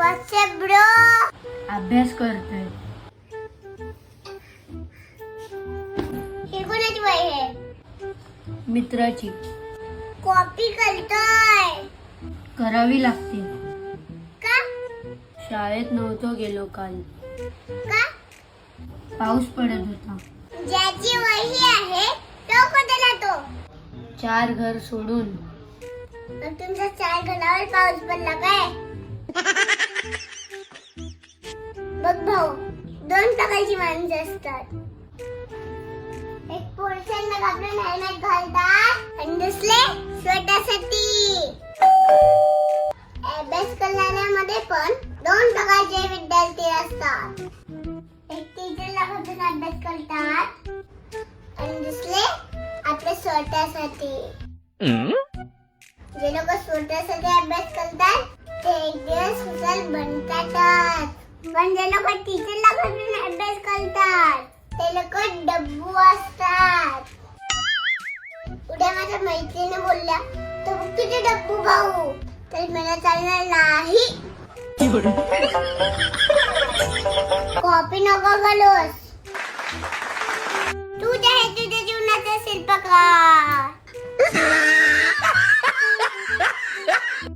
WhatsApp bro. अभ्यास करतोय. हे कोणाची वही आहे? मित्राची. कॉपी करतोय. करावी लागते. का? शाळेत नव्हतो गेलो काल. का? पाऊस पडत होता. ज्याची वही आहे तो कुठे जातो? 4 घर सोडून. मग तुमच्या 4 घरावर पाऊस पडला काय? बघ भाऊ, 2 प्रकारची माणसं असतात. एक पोलिसांना घाबरून हेल्मेट घालतात आणि दुसरे स्वतःसाठी. अभ्यास करणाऱ्यामध्ये पण 2 प्रकारचे विद्यार्थी असतात. एक टीचरला घाबरून अभ्यास करतात आणि दुसरे आपल्या स्वतःसाठी. जे लोक स्वतःसाठी अभ्यास करतात ते एक दिवस हुशार बनतातच. पण जे लोक टीचरला घाबरून अभ्यास करतात ते लोक डब्बू असतात. उद्या माझ्या मैत्रिणी बोलल्या तर बघ तुझे डब्बू भाऊ, तर मला चालणार नाही. कॉपी नको घालूस.